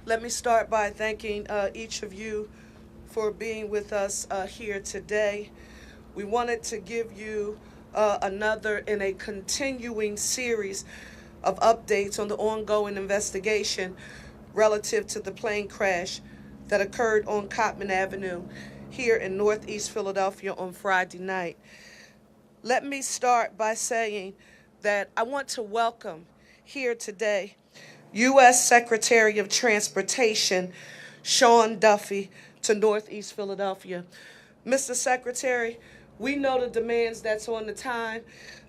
Let me start by thanking each of you for being with us here today. We wanted to give you another in a continuing series of updates on the ongoing investigation relative to the plane crash that occurred on Cottman Avenue here in Northeast Philadelphia on Friday night. Let me start by saying that I want to welcome here today U.S. Secretary of Transportation Sean Duffy to Northeast Philadelphia. Mr. Secretary, we know the demands that's on the time.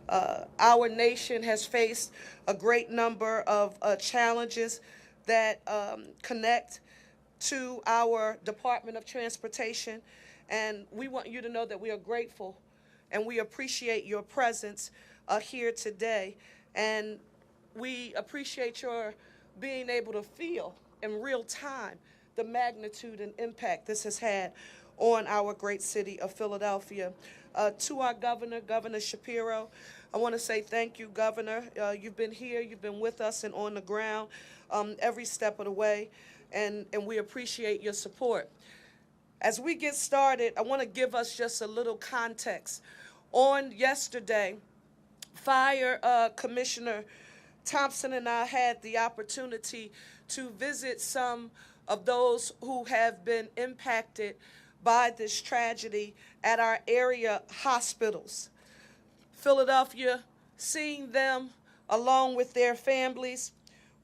Our nation has faced a great number of challenges that connect to our Department of Transportation, and we want you to know that we are grateful and we appreciate your presence here today, and we appreciate your being able to feel in real time the magnitude and impact this has had on our great city of Philadelphia. To our governor, Governor Shapiro, I want to say thank you, Governor. You've been here, you've been with us and on the ground every step of the way, and we appreciate your support. As we get started, I want to give us just a little context. On yesterday, Fire Commissioner Thompson and I had the opportunity to visit some of those who have been impacted by this tragedy at our area hospitals. Philadelphia, seeing them along with their families,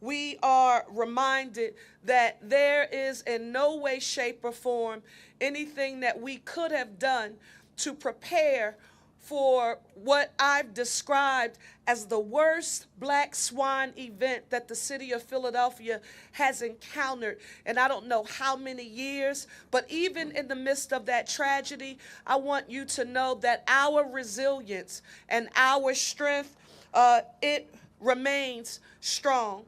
we are reminded that there is in no way, shape, or form anything that we could have done to prepare for what I've described as the worst black swan event that the city of Philadelphia has encountered in I don't know how many years. But even in the midst of that tragedy, I want you to know that our resilience and our strength, it remains strong.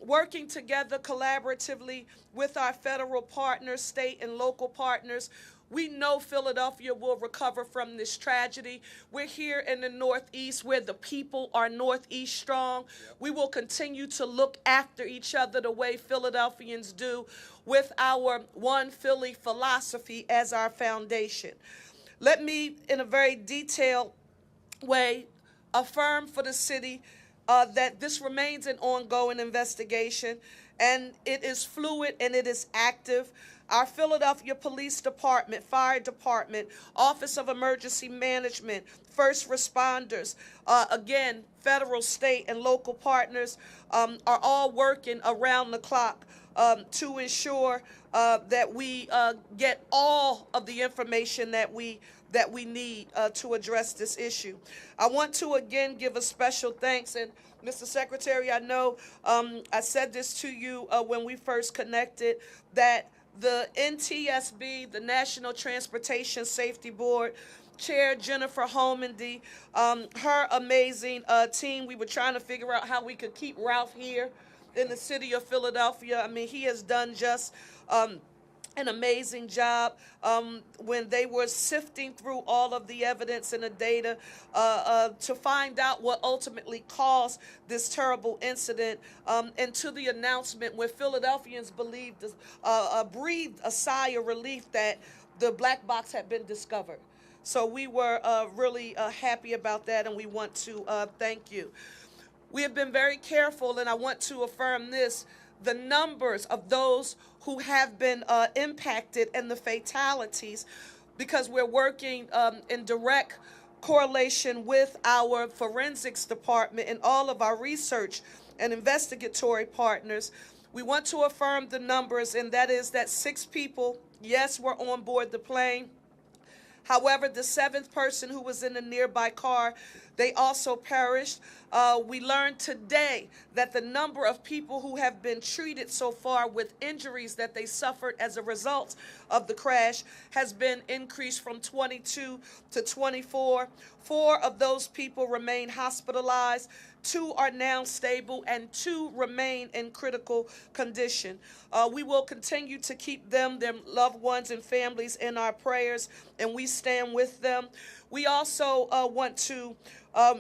Working together collaboratively with our federal partners, state and local partners, we know Philadelphia will recover from this tragedy. We're here in the Northeast where the people are Northeast strong. Yep. We will continue to look after each other the way Philadelphians do with our One Philly philosophy as our foundation. Let me, in a very detailed way, affirm for the city that this remains an ongoing investigation, and it is fluid and it is active. Our Philadelphia Police Department, Fire Department, Office of Emergency Management, first responders, again, federal, state, and local partners are all working around the clock to ensure that we get all of the information that we need to address this issue. I want to again give a special thanks, and Mr. Secretary, I know I said this to you when we first connected, that the NTSB, the National Transportation Safety Board, Chair Jennifer Homendy, her amazing team, we were trying to figure out how we could keep Ralph here in the city of Philadelphia. I mean, he has done just an amazing job when they were sifting through all of the evidence and the data to find out what ultimately caused this terrible incident, and to the announcement where Philadelphians breathed a sigh of relief that the black box had been discovered. So we were really happy about that, and we want to thank you. We have been very careful, and I want to affirm this, the numbers of those who have been impacted and the fatalities, because we're working in direct correlation with our forensics department and all of our research and investigatory partners. We want to affirm the numbers, and that is that 6 people, yes, were on board the plane. However, the 7th person who was in a nearby car, they also perished. We learned today that the number of people who have been treated so far with injuries that they suffered as a result of the crash has been increased from 22 to 24. 4 of those people remain hospitalized. 2 are now stable, and 2 remain in critical condition. We will continue to keep them, their loved ones and families in our prayers, and we stand with them. We also want to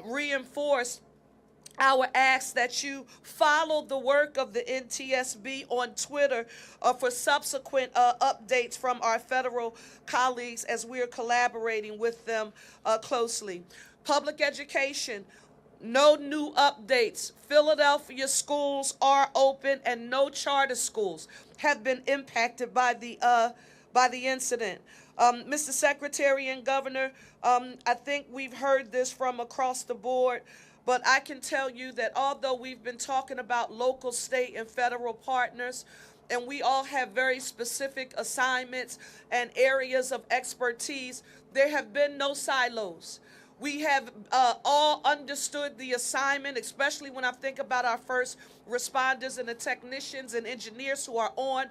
reinforce our ask that you follow the work of the NTSB on Twitter for subsequent updates from our federal colleagues as we are collaborating with them closely. Public education, no new updates. Philadelphia schools are open, and no charter schools have been impacted by the incident. Mr. Secretary and Governor, I think we've heard this from across the board, but I can tell you that although we've been talking about local, state, and federal partners, and we all have very specific assignments and areas of expertise, there have been no silos. We have all understood the assignment, especially when I think about our first responders and the technicians and engineers who are on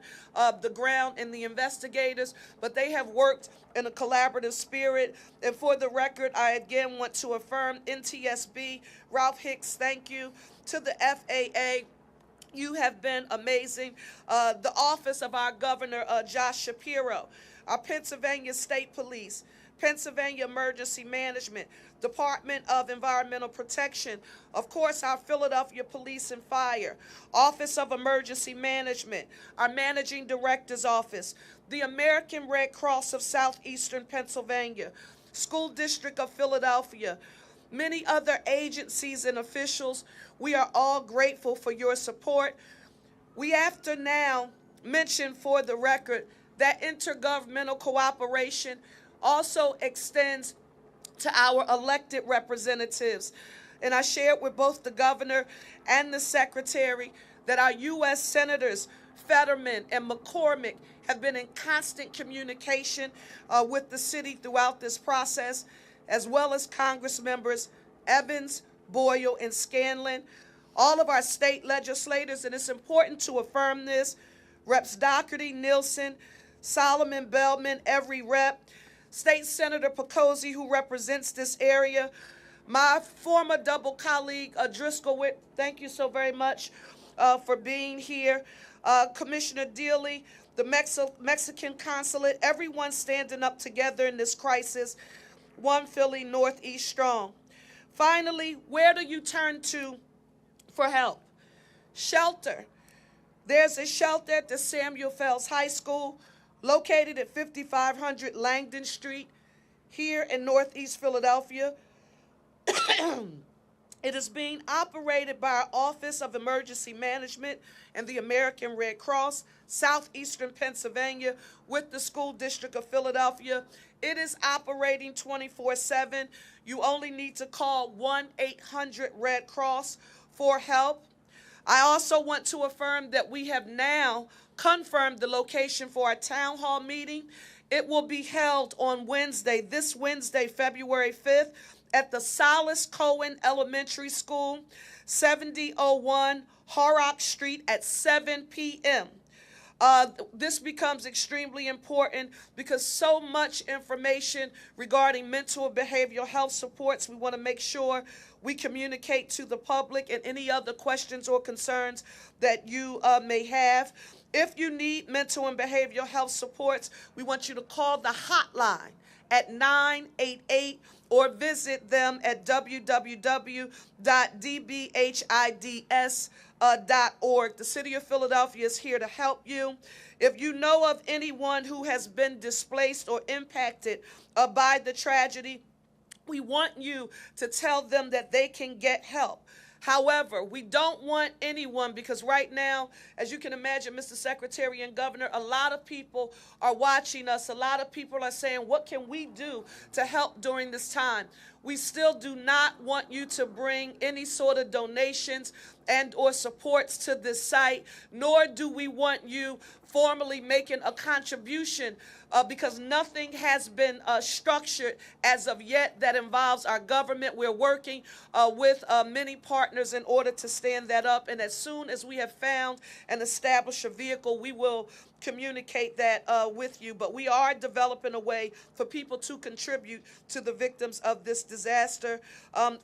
the ground and the investigators, but they have worked in a collaborative spirit. And for the record, I again want to affirm NTSB, Ralph Hicks, thank you. To the FAA, you have been amazing. The office of our governor, Josh Shapiro, our Pennsylvania State Police, Pennsylvania Emergency Management, Department of Environmental Protection, of course, our Philadelphia Police and Fire, Office of Emergency Management, our Managing Director's Office, the American Red Cross of Southeastern Pennsylvania, School District of Philadelphia, many other agencies and officials. We are all grateful for your support. We have to now mention for the record that intergovernmental cooperation also extends to our elected representatives. And I shared with both the governor and the secretary that our U.S. Senators Fetterman and McCormick have been in constant communication with the city throughout this process, as well as Congress members Evans, Boyle, and Scanlon, all of our state legislators, and it's important to affirm this, Reps Doherty, Nielsen, Solomon, Bellman, every rep, State Senator Picozzi, who represents this area, my former double colleague, Driscoll, thank you so very much for being here, Commissioner Dealey, the Mexican consulate, everyone standing up together in this crisis, One Philly Northeast strong. Finally, where do you turn to for help? Shelter. There's a shelter at the Samuel Fells High School located at 5500 Langdon Street here in Northeast Philadelphia. It is being operated by our Office of Emergency Management and the American Red Cross, Southeastern Pennsylvania, with the School District of Philadelphia. It is operating 24/7. You only need to call 1-800-RED CROSS for help. I also want to affirm that we have now confirmed the location for our town hall meeting. It will be held on Wednesday, this Wednesday, February 5th, at the Solace Cohen Elementary School, 7001 Horrock Street at 7 p.m. This becomes extremely important because so much information regarding mental and behavioral health supports, we want to make sure we communicate to the public and any other questions or concerns that you may have. If you need mental and behavioral health supports, we want you to call the hotline at 988 or visit them at www.dbhids.org. The City of Philadelphia is here to help you. If you know of anyone who has been displaced or impacted by the tragedy, we want you to tell them that they can get help. However, we don't want anyone, because right now, as you can imagine, Mr. Secretary and Governor, a lot of people are watching us. A lot of people are saying, what can we do to help during this time? We still do not want you to bring any sort of donations and or supports to this site, nor do we want you formally making a contribution because nothing has been structured as of yet that involves our government. We're working with many partners in order to stand that up, and as soon as we have found and established a vehicle, we will communicate that with you. But we are developing a way for people to contribute to the victims of this disaster.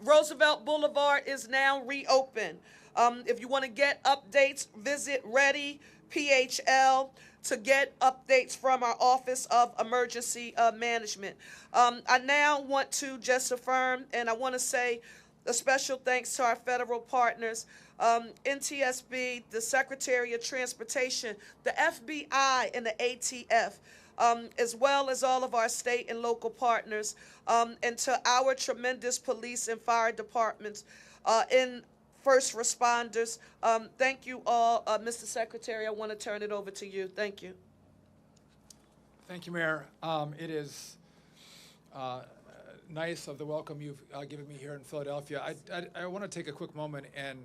Roosevelt Boulevard is now reopened. If you want to get updates, visit Ready PHL to get updates from our Office of Emergency Management. I now want to just affirm, and I want to say a special thanks to our federal partners, NTSB, the Secretary of Transportation, the FBI, and the ATF, as well as all of our state and local partners, and to our tremendous police and fire departments in first responders. Thank you all. Mr. Secretary, I want to turn it over to you. Thank you. Thank you, Mayor. It is nice of the welcome you've given me here in Philadelphia. I want to take a quick moment and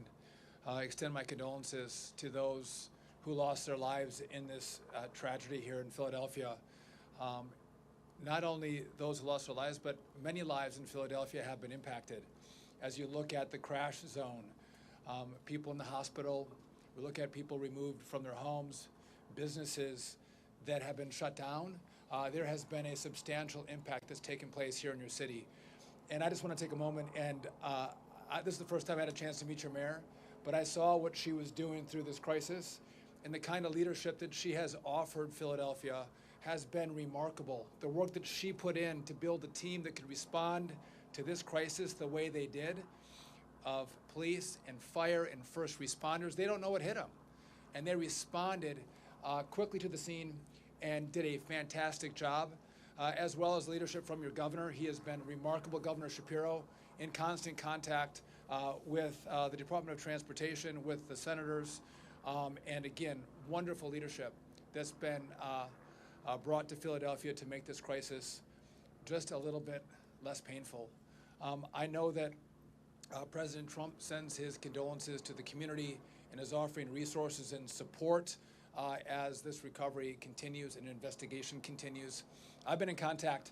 extend my condolences to those who lost their lives in this tragedy here in Philadelphia. Not only those who lost their lives, but many lives in Philadelphia have been impacted. As you look at the crash zone, people in the hospital, we look at people removed from their homes, businesses that have been shut down. There has been a substantial impact that's taken place here in your city. And I just want to take a moment, and this is the first time I had a chance to meet your mayor, but I saw what she was doing through this crisis, and the kind of leadership that she has offered Philadelphia has been remarkable. The work that she put in to build a team that could respond to this crisis the way they did, of police and fire and first responders. They don't know what hit them. And they responded quickly to the scene and did a fantastic job, as well as leadership from your governor. He has been remarkable, Governor Shapiro, in constant contact with the Department of Transportation, with the senators, and again, wonderful leadership that's been brought to Philadelphia to make this crisis just a little bit less painful. I know that President Trump sends his condolences to the community and is offering resources and support as this recovery continues and investigation continues. I've been in contact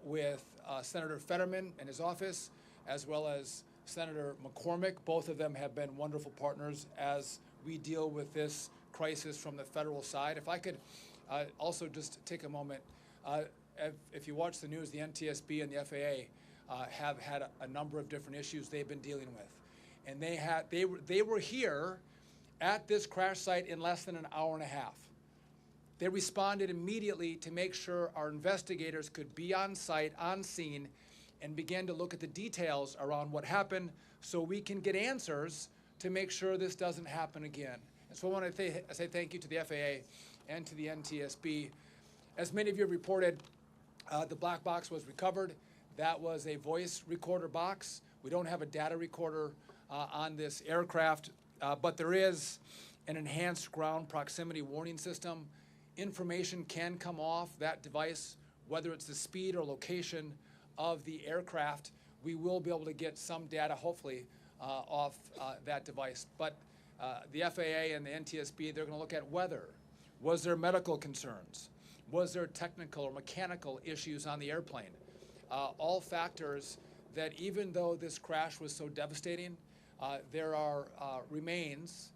with Senator Fetterman and his office, as well as Senator McCormick. Both of them have been wonderful partners as we deal with this crisis from the federal side. If I could also just take a moment, if you watch the news, the NTSB and the FAA have had a number of different issues they've been dealing with. And they were here at this crash site in less than an hour and a half. They responded immediately to make sure our investigators could be on site, on scene, and begin to look at the details around what happened so we can get answers to make sure this doesn't happen again. And so I want to say thank you to the FAA and to the NTSB. As many of you have reported, the black box was recovered. That was a voice recorder box. We don't have a data recorder on this aircraft, but there is an enhanced ground proximity warning system. Information can come off that device, whether it's the speed or location of the aircraft. We will be able to get some data, hopefully, off that device. But the FAA and the NTSB, they're going to look at weather. Was there medical concerns? Was there technical or mechanical issues on the airplane? All factors that, even though this crash was so devastating, there are remains,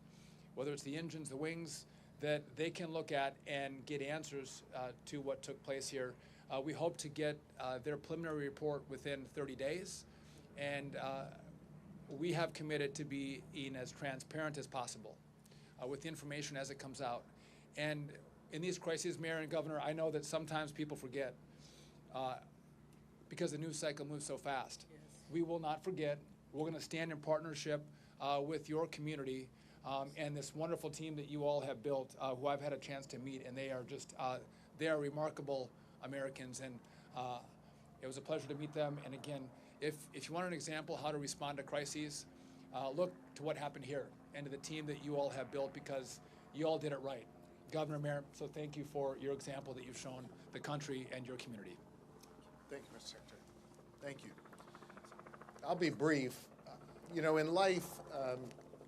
whether it's the engines, the wings, that they can look at and get answers to what took place here. We hope to get their preliminary report within 30 days, and we have committed to being as transparent as possible with the information as it comes out. And in these crises, Mayor and Governor, I know that sometimes people forget because the news cycle moves so fast. Yes. We will not forget. We're going to stand in partnership with your community and this wonderful team that you all have built, who I've had a chance to meet, and they are just, they are remarkable Americans, and it was a pleasure to meet them. And again, if you want an example how to respond to crises, look to what happened here and to the team that you all have built, because you all did it right. Governor, Mayor, so thank you for your example that you've shown the country and your community. Thank you, Mr. Secretary. Thank you. I'll be brief. You know, in life,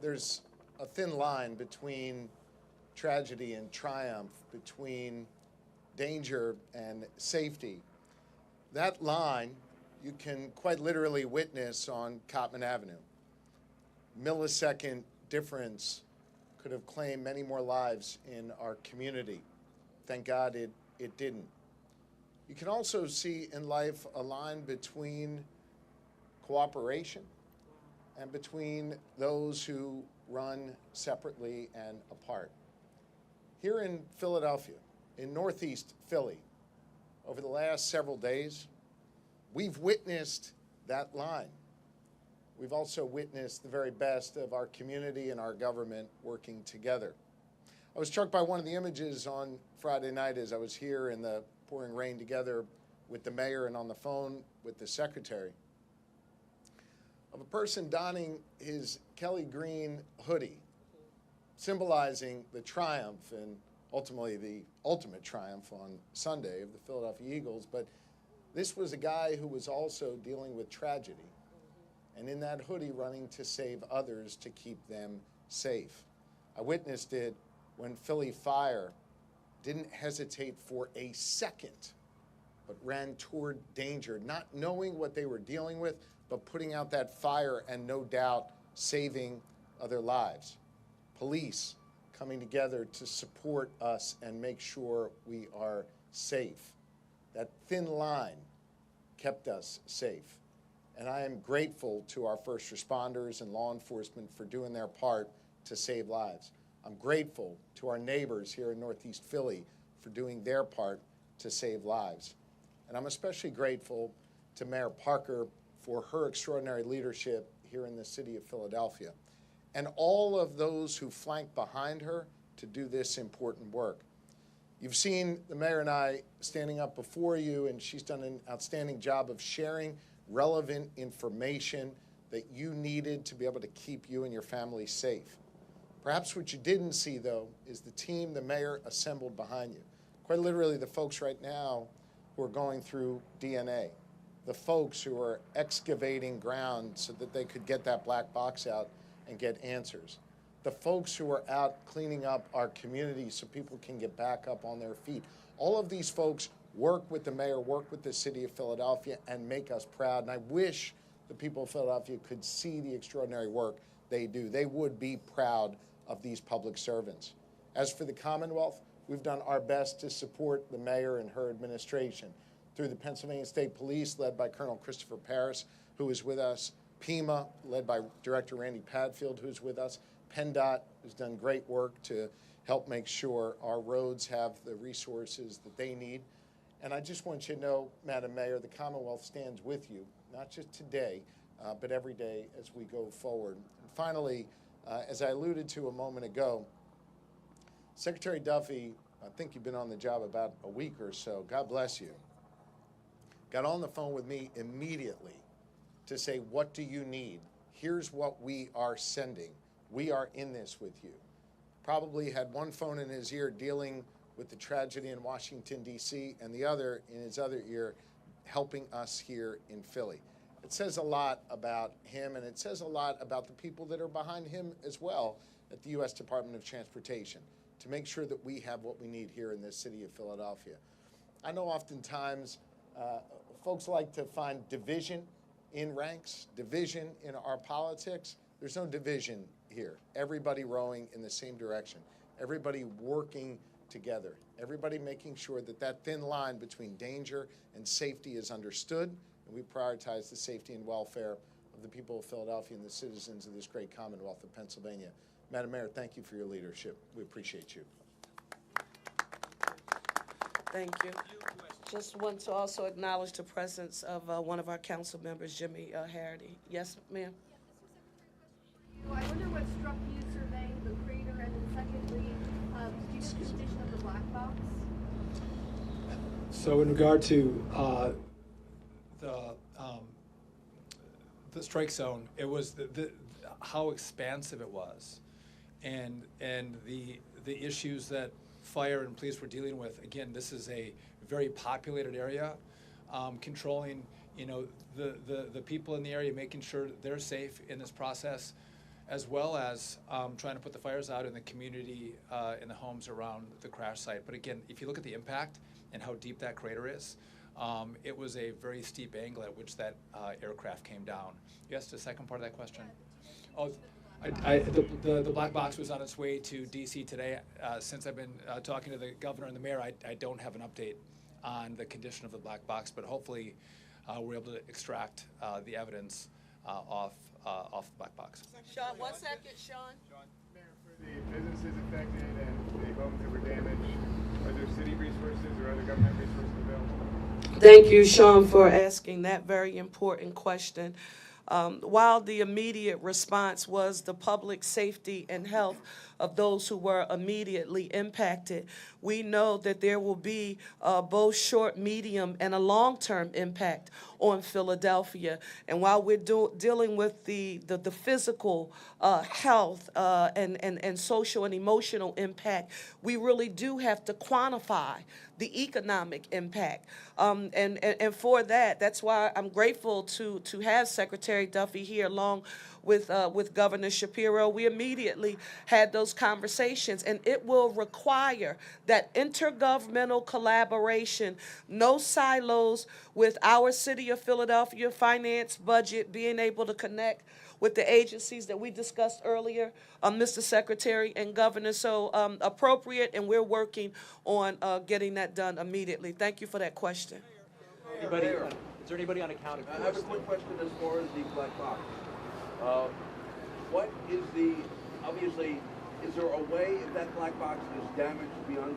there's a thin line between tragedy and triumph, between danger and safety. That line you can quite literally witness on Cottman Avenue. Millisecond difference could have claimed many more lives in our community. Thank God it didn't. You can also see in life a line between cooperation and between those who run separately and apart. Here in Philadelphia, in Northeast Philly, over the last several days, we've witnessed that line. We've also witnessed the very best of our community and our government working together. I was struck by one of the images on Friday night as I was here in the pouring rain together with the mayor and on the phone with the secretary, of a person donning his Kelly green hoodie, symbolizing the triumph and ultimately the ultimate triumph on Sunday of the Philadelphia Eagles. But this was a guy who was also dealing with tragedy, and in that hoodie running to save others, to keep them safe. I witnessed it when Philly Fire didn't hesitate for a second, but ran toward danger, not knowing what they were dealing with, but putting out that fire and no doubt saving other lives. Police coming together to support us and make sure we are safe. That thin line kept us safe. And I am grateful to our first responders and law enforcement for doing their part to save lives. I'm grateful to our neighbors here in Northeast Philly for doing their part to save lives. And I'm especially grateful to Mayor Parker for her extraordinary leadership here in the city of Philadelphia, and all of those who flank behind her to do this important work. You've seen the mayor and I standing up before you, and she's done an outstanding job of sharing relevant information that you needed to be able to keep you and your family safe. Perhaps what you didn't see, though, is the team the mayor assembled behind you. Quite literally, the folks right now who are going through DNA, the folks who are excavating ground so that they could get that black box out and get answers, the folks who are out cleaning up our community so people can get back up on their feet. All of these folks work with the mayor, work with the city of Philadelphia, and make us proud. And I wish the people of Philadelphia could see the extraordinary work they do. They would be proud of these public servants. As for the Commonwealth, we've done our best to support the mayor and her administration through the Pennsylvania State Police, led by Colonel Christopher Paris, who is with us, PEMA, led by Director Randy Padfield, who's with us, PennDOT, who's done great work to help make sure our roads have the resources that they need. And I just want you to know, Madam Mayor, the Commonwealth stands with you, not just today, but every day as we go forward. And finally, as I alluded to a moment ago, Secretary Duffy, I think you've been on the job about a week or so, God bless you, got on the phone with me immediately to say, what do you need? Here's what we are sending. We are in this with you. Probably had one phone in his ear dealing with the tragedy in Washington, D.C., and the other in his other ear helping us here in Philly. It says a lot about him, and it says a lot about the people that are behind him as well at the U.S. Department of Transportation to make sure that we have what we need here in this city of Philadelphia. I know oftentimes folks like to find division in ranks, division in our politics. There's no division here. Everybody rowing in the same direction. Everybody working together. Everybody making sure that that thin line between danger and safety is understood, and we prioritize the safety and welfare of the people of Philadelphia and the citizens of this great Commonwealth of Pennsylvania. Madam Mayor, thank you for your leadership. We appreciate you. Thank you. Just want to also acknowledge the presence of one of our council members, Jimmy Harity. Yes, ma'am? I wonder what struck you surveying the crater, and then secondly, do you know the condition of the black box? So in regard to the strike zone, it was how expansive it was, and the issues that fire and police were dealing with. Again, this is a very populated area, controlling the people in the area, making sure they're safe in this process, as well as trying to put the fires out in the community, in the homes around the crash site. But again, if you look at the impact and how deep that crater is, it was a very steep angle at which that aircraft came down. You asked the second part of that question? Oh, the black box was on its way to D.C. today. Since I've been talking to the governor and the mayor, I don't have an update on the condition of the black box, but hopefully we're able to extract the evidence off the black box. Sean, 1 second, Sean. Mayor, for the businesses affected and the homes that were damaged, are there city resources or other government resources available? Thank you, Sean, for asking that very important question. While the immediate response was the public safety and health of those who were immediately impacted, we know that there will be both short, medium, and a long-term impact on Philadelphia. And while we're dealing with the physical health and social and emotional impact, we really do have to quantify the economic impact. And for that, that's why I'm grateful to have Secretary Duffy here along with Governor Shapiro. We immediately had those conversations, and it will require that intergovernmental collaboration, no silos, with our city of Philadelphia finance budget being able to connect with the agencies that we discussed earlier, Mr. Secretary and Governor. So appropriate, and we're working on getting that done immediately. Thank you for that question. Anybody, is there anybody on accounting? I have a quick question as far as the black box. What is the, obviously, Is there a way, if that black box is damaged beyond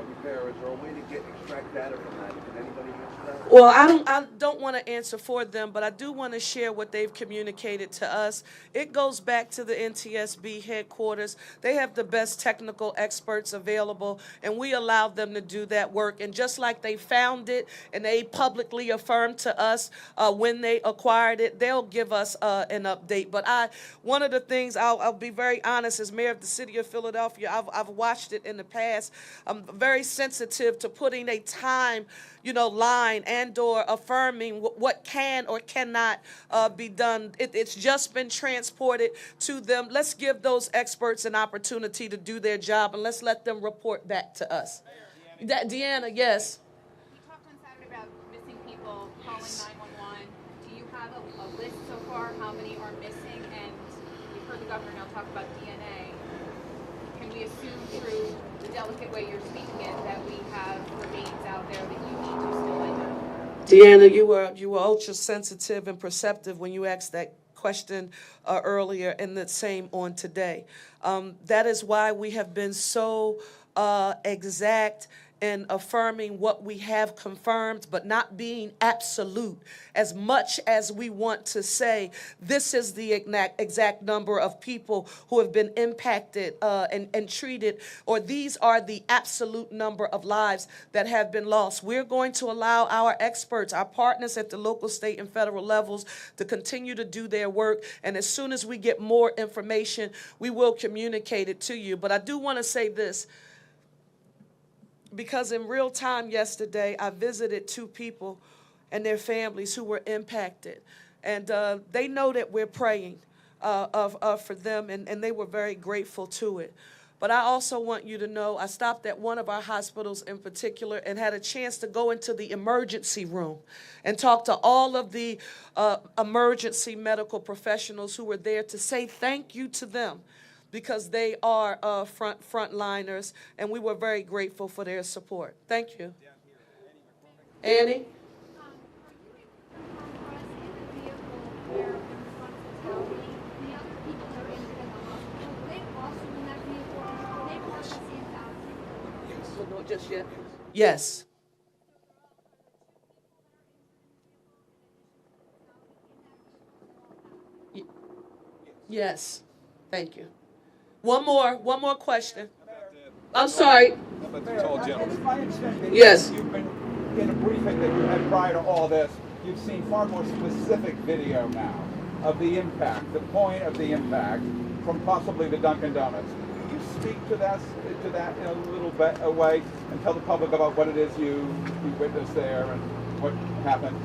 repair, is there a way to extract data from that? Can anybody answer that? Well, I don't want to answer for them, but I do want to share what they've communicated to us. It goes back to the NTSB headquarters. They have the best technical experts available, and we allow them to do that work. And just like they found it and they publicly affirmed to us when they acquired it, they'll give us an update. But one of the things, I'll be very honest, as mayor of the city of Philadelphia, I've watched it in the past. I'm very sensitive to putting a time, line and or affirming what can or cannot be done. It's just been transported to them. Let's give those experts an opportunity to do their job, and let's let them report back to us. Deanna, yes. We talked on Saturday about missing people, calling 911. Do you have a list so far how many are missing? And we've heard the governor now talk about DNA. Can we assume through the delicate way you're speaking it that we have remains out there that you need to still identify? Deanna, you were ultra sensitive and perceptive when you asked that question earlier, and the same on today. That is why we have been so exact in affirming what we have confirmed, but not being absolute. As much as we want to say, this is the exact number of people who have been impacted and treated, or these are the absolute number of lives that have been lost. We're going to allow our experts, our partners at the local, state, and federal levels to continue to do their work. And as soon as we get more information, we will communicate it to you. But I do want to say this, because in real time yesterday, I visited 2 people and their families who were impacted. And they know that we're praying for them, and they were very grateful to it. But I also want you to know, I stopped at one of our hospitals in particular and had a chance to go into the emergency room and talk to all of the emergency medical professionals who were there to say thank you to them, because they are frontliners, and we were very grateful for their support. Thank you. Annie? Are you able to confirm for us in the vehicle where responsibility, the other people that are injured in the hospital, were they also in that vehicle? Were they part of the same thousand? Well, not just yet. Yes. Yes. Thank you. One more question. I'm sorry. But the tall gentleman. My understanding Yes. You've been, in a briefing that you had prior to all this, you've seen far more specific video now of the impact, the point of the impact from possibly the Dunkin' Donuts. Can you speak to that in a little bit a way and tell the public about what it is you witnessed there and what happened?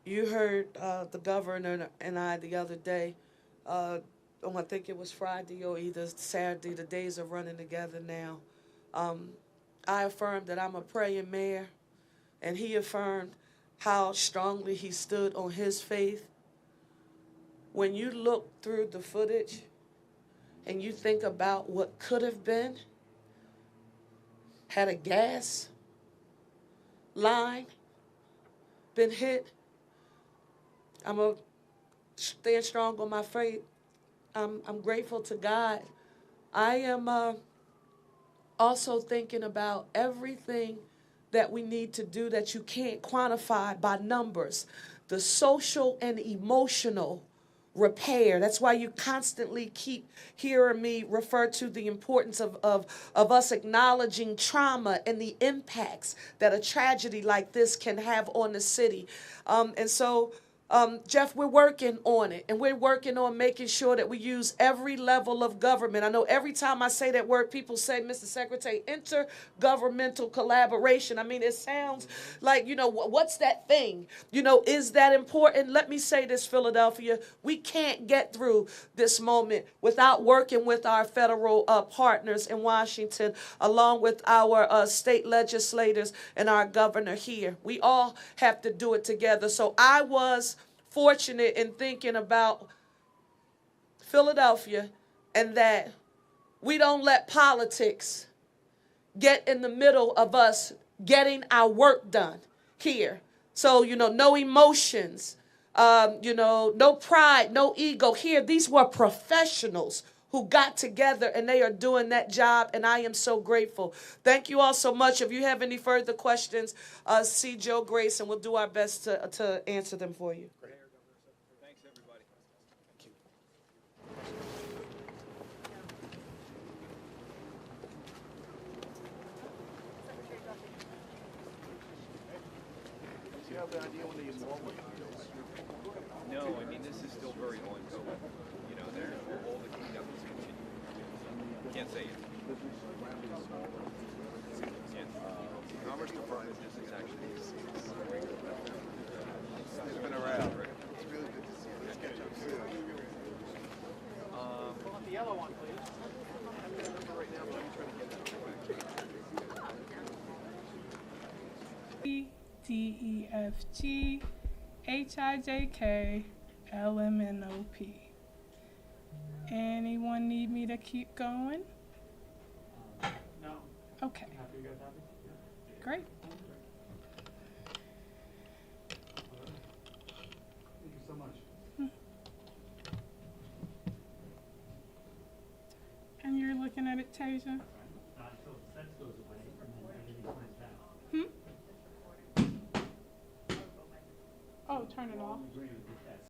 You heard the governor and I the other day, I think it was Friday or either Saturday, the days are running together now. I affirmed that I'm a praying mayor, and he affirmed how strongly he stood on his faith. When you look through the footage and you think about what could have been, had a gas line been hit, I'm going to stand strong on my faith. I'm grateful to God. I am also thinking about everything that we need to do that you can't quantify by numbers. The social and emotional repair. That's why you constantly keep hearing me refer to the importance of us acknowledging trauma and the impacts that a tragedy like this can have on the city. Jeff, we're working on it, and we're working on making sure that we use every level of government. I know every time I say that word, people say, Mr. Secretary, intergovernmental collaboration. I mean, it sounds like, what's that thing? Is that important? Let me say this, Philadelphia. We can't get through this moment without working with our federal partners in Washington, along with our state legislators and our governor here. We all have to do it together. So I was fortunate in thinking about Philadelphia, and that we don't let politics get in the middle of us getting our work done here. So, no emotions, No pride, no ego here. These were professionals who got together and they are doing that job, and I am so grateful. Thank you all so much. If you have any further questions, see Joe Grace, and we'll do our best to answer them for you. Thanks, everybody. Thank you. Do you have an idea when the enrollment is? No, I mean, this is still very ongoing. You know, all the cleanup is continuing. Can't say it. Yeah. The Commerce Department, this is actually, it's been around, right? It's really good to see it. The yellow one, please. Right now, but I'm trying to get that. D E F G H I J K L M N O P. Anyone need me to keep going? No. Okay. Happy you guys happy? Great. Thank you so much. And you're looking at it, Tasia? Until the sense goes away and then everything turns down. Oh, turn it off. Agree with